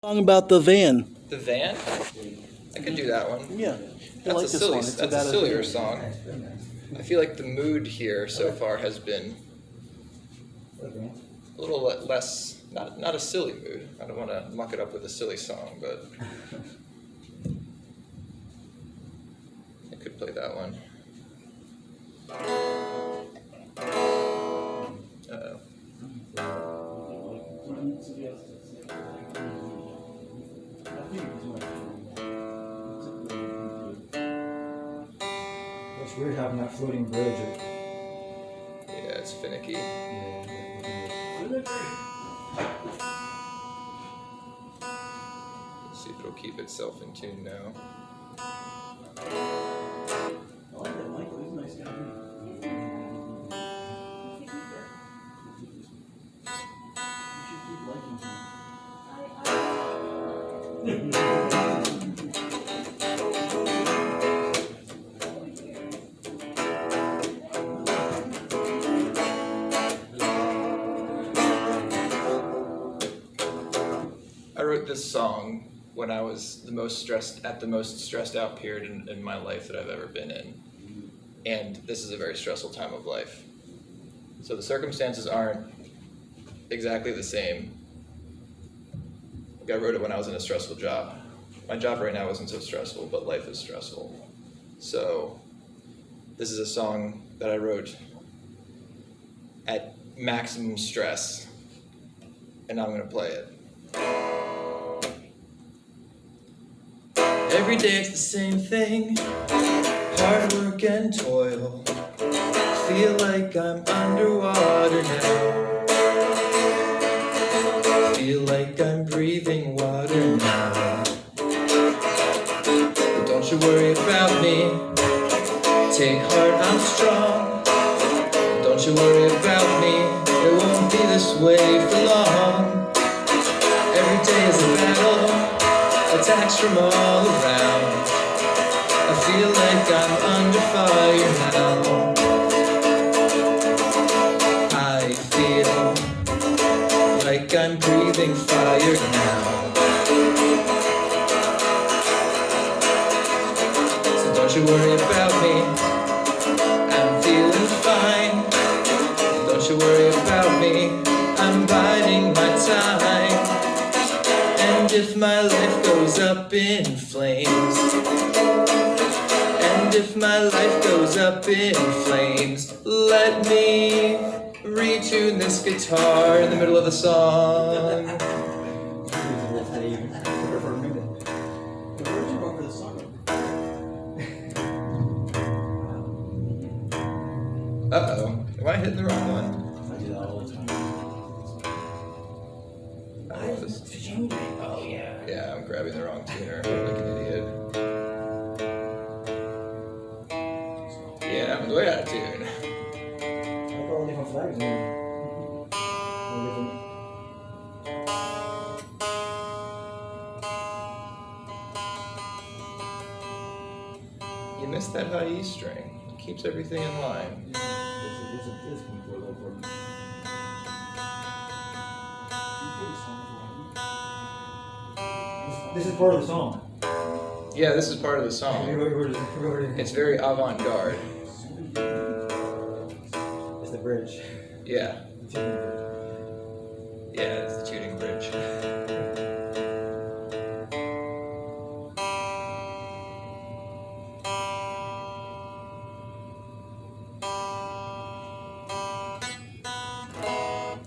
Song about the van. The van? I could do that one. Yeah. That's a sillier song. I feel like the mood here so far has been a little less, not a silly mood. I don't want to muck it up with a silly song, but I could play that one. Uh-oh. It's weird having that floating bridge. Yeah, it's finicky. Let's see if it'll keep itself in tune now. I like that Michael. He's a nice guy. You should keep liking him. I wrote this song when I was the most stressed out period in my life that I've ever been in. And this is a very stressful time of life. So the circumstances aren't exactly the same. Like I wrote it when I was in a stressful job. My job right now isn't so stressful, but life is stressful. So this is a song that I wrote at maximum stress, and I'm gonna play it. Every day it's the same thing, hard work and toil. Feel like I'm underwater now. Feel like I'm breathing water now. But don't you worry about me. Take heart, I'm strong. Don't you worry about me. It won't be this way for long. Every day is a battle. Attacks from all around. I feel like I'm under fire now. I feel like I'm breathing fire now. So don't you worry about me. I'm feeling fine. Don't you worry about me. I'm biding my time. And if my life goes up in flames, and if my life goes up in flames, let me retune this guitar in the middle of the song. Uh-oh, am I hitting the wrong one? I do that all the time. Oh, yeah. Yeah, I'm grabbing the wrong tuner like an idiot. Yeah, I'm way out of tune. I got all different flags in there. All different. You missed that high E string. It keeps everything in line. This one for a little bit. This is part of the song. Yeah, this is part of the song. It's very avant-garde. It's the bridge. Yeah. The tuning bridge. Yeah, it's the tuning bridge.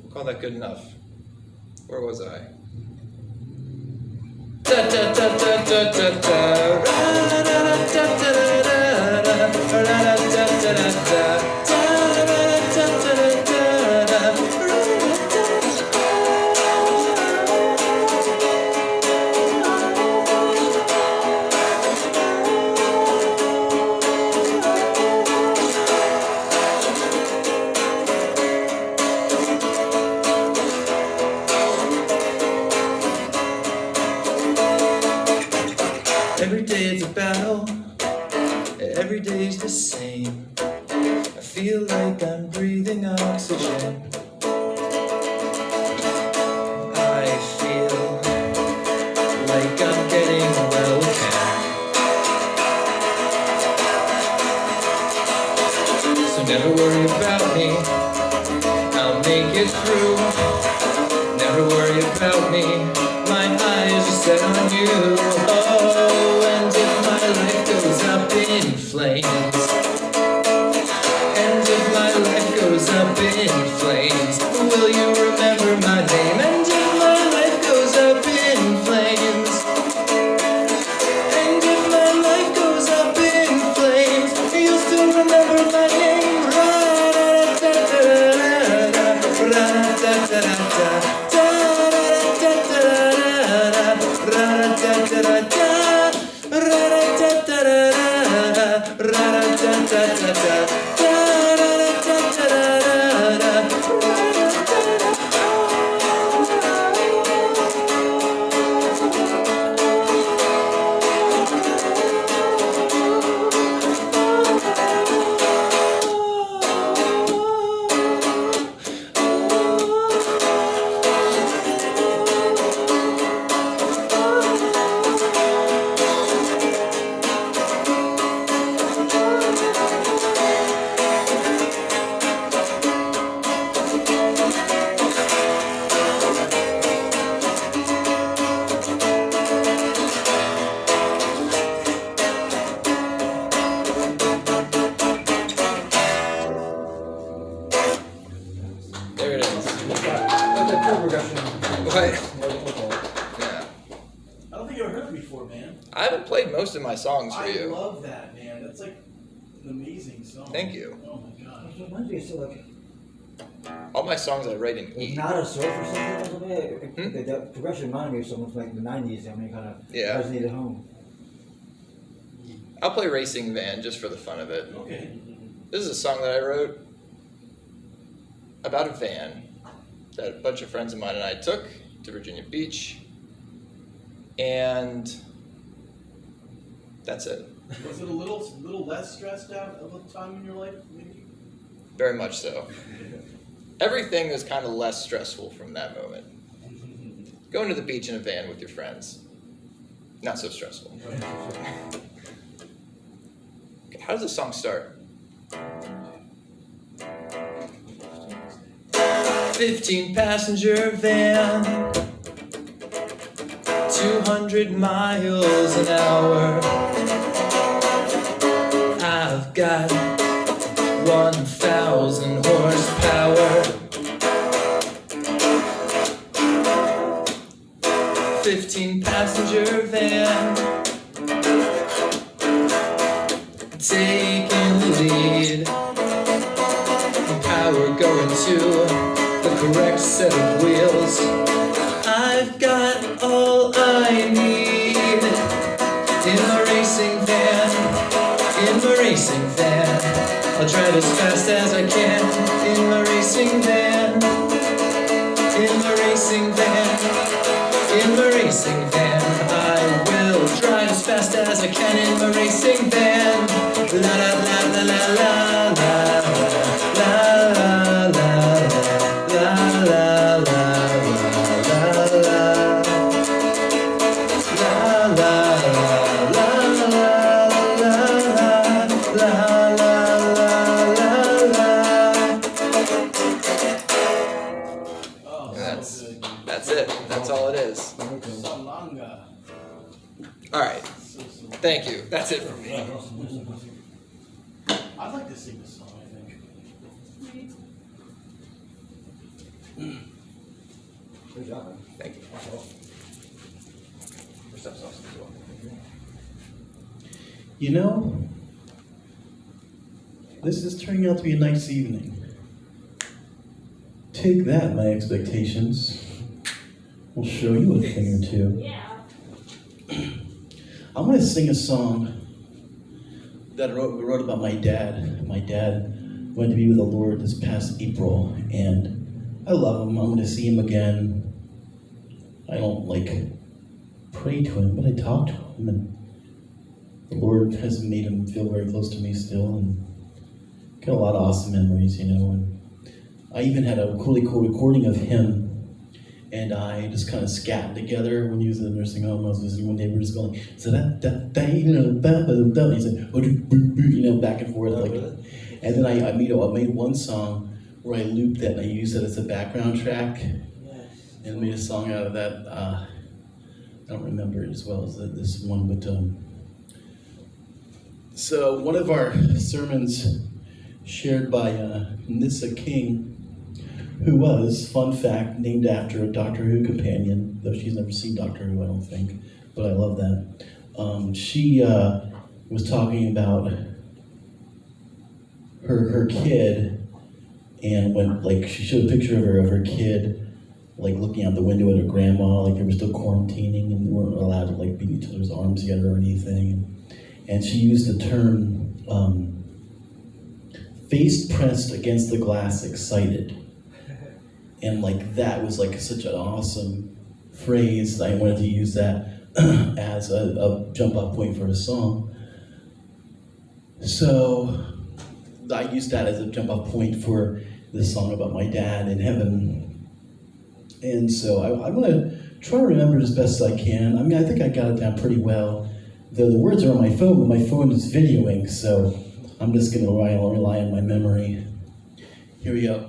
We'll call that good enough. Where was I? Da da da da da da da. Ra da da da da da da. Ra da da da da da. Da da da da da da. Every day it's a battle, every day's the same. I feel like I'm breathing oxygen. I feel like I'm getting well again. So never worry about me, I'll make it through. Never worry about me, my eyes are set on you. Oh, and if my life goes up in flames, and if my life goes up in flames, will you remember my name? And if my life goes up in flames, and if my life goes up in flames, you'll still remember my name. There it is. That's a chord progression. What? Okay. Yeah. I don't think you ever heard it before, man. I haven't played most of my songs for I you. love that, man. That's like an amazing song. Thank you. Oh my gosh. It reminds me of so like All my songs I write in like E. not a surf or something a little bit. Hmm? The progression reminded me of something from like the 90s. I mean, kind of Yeah. resonated home. I'll play Racing Van just for the fun of it. Okay. This is a song that I wrote about a van that a bunch of friends of mine and I took to Virginia Beach. And that's it. Was it a little less stressed out of a time in your life, maybe? Very much so. Everything was kind of less stressful from that moment. Going to the beach in a van with your friends, not so stressful. Okay, how does the song start? 15-passenger van, 200 miles an hour. I've got 1,000 horsepower. 15-passenger van, taking the lead. Power going to the correct set of wheels. I've got all I need in the racing van, in the racing van. I'll drive as fast as I can in the racing van, in the racing van, in the racing van. I will drive as fast as I can in the racing van. La la la la la la la la la la la la la. Oh, That's so good. that's it. That's all it is. Salanga. All right. So. Thank you. That's it for me. I'd like to sing this song, I think. Good job, man. Thank you. That's awesome. Your stuff's awesome as well. You know, this is turning out to be a nice evening. Take that, my expectations. We'll show you a thing or two. Yeah. I'm going to sing a song that I wrote about my dad. My dad went to be with the Lord this past April, and I love him. I'm going to see him again. I don't pray to him, but I talk to him, and the Lord has made him feel very close to me still, and got a lot of awesome memories, you know. And I even had a really cool recording of him and I just kind of scattered together when he was in the nursing home. I was visiting one day, we were just going, so that, he said, back and forth, like, and then I made one song where I looped that and I used it as a background track, and made a song out of that. I don't remember it as well as this one, but so one of our sermons shared by Nissa King, who was, fun fact, named after a Doctor Who companion, though she's never seen Doctor Who, I don't think, but I love that. She was talking about her kid, and when, like, she showed a picture of her kid, like, looking out the window at her grandma, like they were still quarantining and they weren't allowed to, like, be in each other's arms together or anything. And she used the term, face pressed against the glass excited. And like that was like such an awesome phrase. I wanted to use that as a jump off point for a song. So I used that as a jump off point for this song about my dad in heaven. And so I'm gonna try to remember it as best as I can. I mean, I think I got it down pretty well. The words are on my phone, but my phone is videoing, so I'm just gonna rely on my memory. Here we go.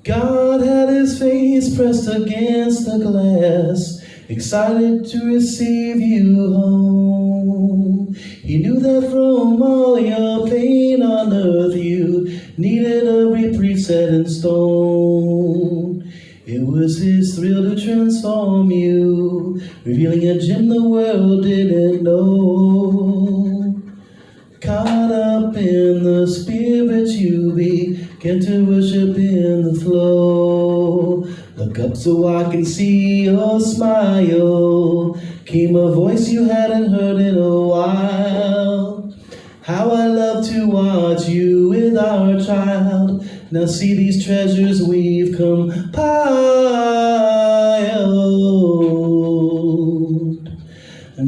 God had his face pressed against the glass, excited to receive you home. He knew that from all your pain on earth you needed a reprieve set in stone. It was his thrill to transform you, revealing a gem the world didn't know. Caught up in the spirit you began to worship in the flow. Look up so I can see your smile. Came a voice you hadn't heard in a while. How I love to watch you with our child. Now see these treasures we've compiled.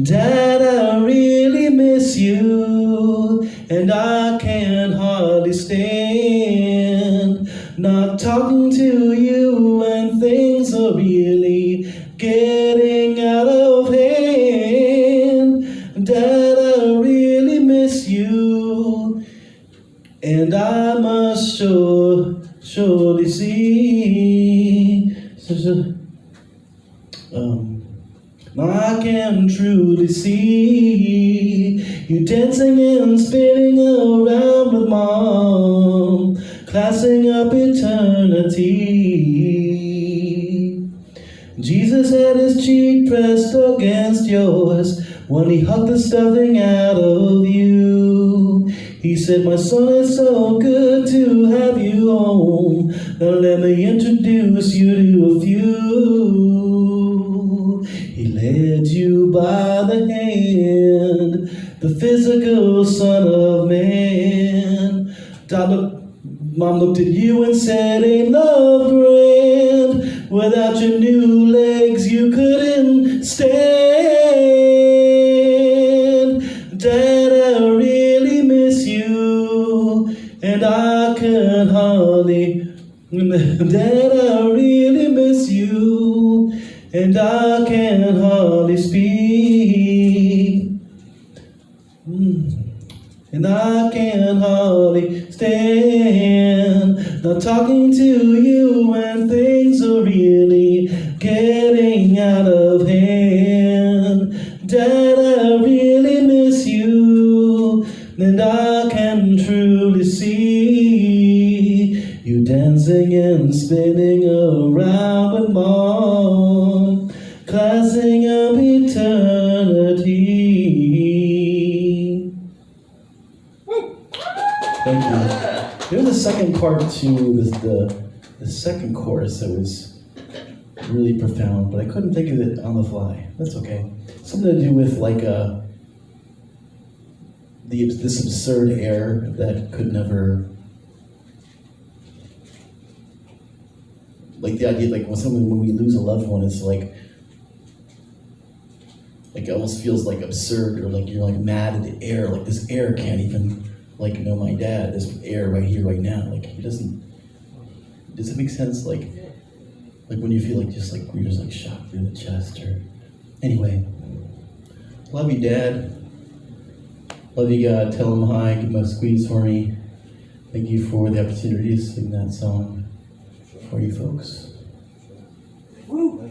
Dad, I really miss you, and I can hardly stand not talking to you when things are really getting out of hand. Dad, I really miss you, and I must surely see. I can truly see you dancing and spinning around with Mom, classing up eternity. Jesus had his cheek pressed against yours when he hugged the stuffing out of you. He said, my son, it's so good to have you home. Now let me introduce you to a few. He led you by the hand, the physical Son of Man. Mom looked at you and said, ain't love grand? Without your new legs you couldn't stand. Dad, I really miss you, and I can hardly. Dad, I really miss you, and I can hardly speak. And I can hardly stand not talking to you when things are really getting out of hand. Dad, I really miss you, and I can truly see you dancing and spinning around with Mom, classing up eternity. Thank you. There's a second part to the second chorus that was really profound, but I couldn't think of it on the fly. That's okay. Something to do with like this absurd air that could never, like the idea, like when we lose a loved one, it's like it almost feels like absurd, or like you're like mad at the air, like this air can't even like know my dad, this air right here, right now, like he doesn't. Does it make sense? Like, Like when you feel like you're just like shot through the chest or anyway. Love you, Dad. Love you, God. Tell him hi. Give him a squeeze for me. Thank you for the opportunity to sing that song for you folks. Woo!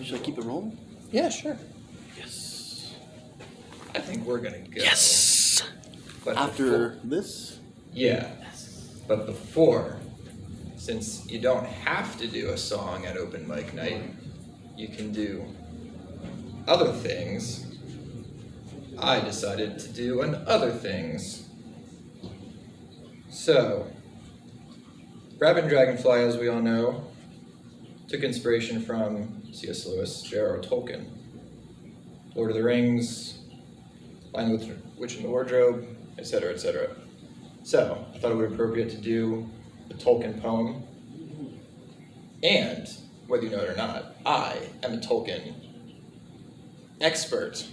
Should I keep it rolling? Yeah, sure. Yes. I think we're gonna go. Yes. But After this? Yeah. But before, since you don't have to do a song at open mic night, you can do other things. I decided to do an other things. So, Rabbit and Dragonfly, as we all know, took inspiration from C.S. Lewis, J.R.R. Tolkien. Lord of the Rings, Lion the Witch in the Wardrobe, etc., etc. So, I thought it would be appropriate to do a Tolkien poem. And, whether you know it or not, I am a Tolkien expert.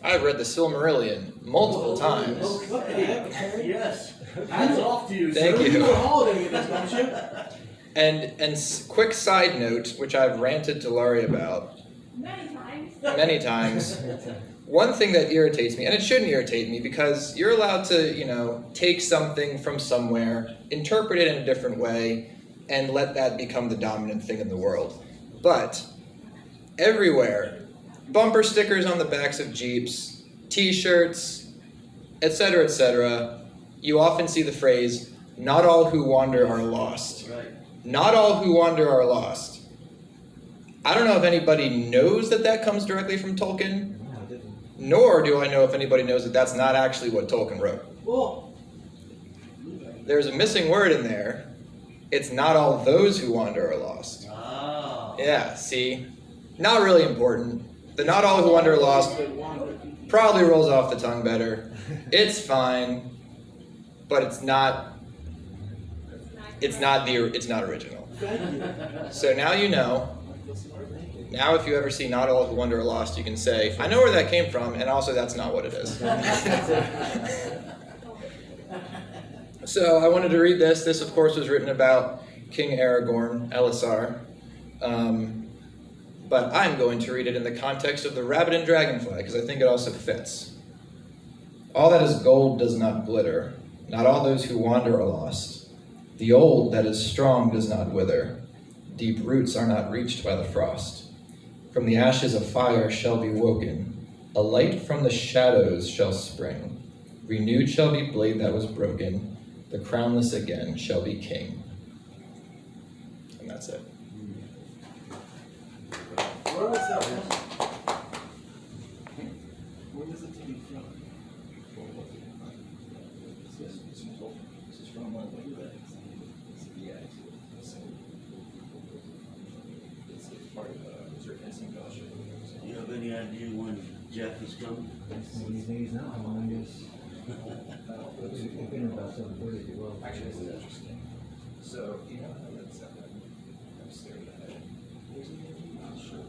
I've read the Silmarillion multiple times. Okay. Yes. Hands off to you, Thank sir. you. You're holiday with this, don't you? And quick side note, which I've ranted to Laurie about many times. One thing that irritates me, and it shouldn't irritate me, because you're allowed to, take something from somewhere, interpret it in a different way, and let that become the dominant thing in the world. But everywhere, bumper stickers on the backs of Jeeps, t-shirts, etc., you often see the phrase, "Not all who wander are lost." Right. Not all who wander are lost. I don't know if anybody knows that comes directly from Tolkien, No, I didn't. nor do I know if anybody knows that that's not actually what Tolkien wrote. Well, There's a missing word in there. It's not all those who wander are lost. ah. Yeah, see? Not really important. The not all who wander are lost probably rolls off the tongue better. It's fine, but it's not original. Thank you. So now you know. Now if you ever see not all who wander are lost, you can say, I know where that came from, and also that's not what it is. So I wanted to read this. This, of course, was written about King Aragorn, Elisar. But I'm going to read it in the context of the Rabbit and Dragonfly, because I think it also fits. All that is gold does not glitter. Not all those who wander are lost. The old that is strong does not wither. Deep roots are not reached by the frost. From the ashes a fire shall be woken. A light from the shadows shall spring. Renewed shall be blade that was broken. The crownless again shall be king. And that's it. Where was that one? Where was it taken from? This is from it's part of Do you have any idea when Jeff is coming? He's not. I guess. It's been about 7:30. Well, Actually, this is interesting. So, you know how that's upstairs ahead? Not sure.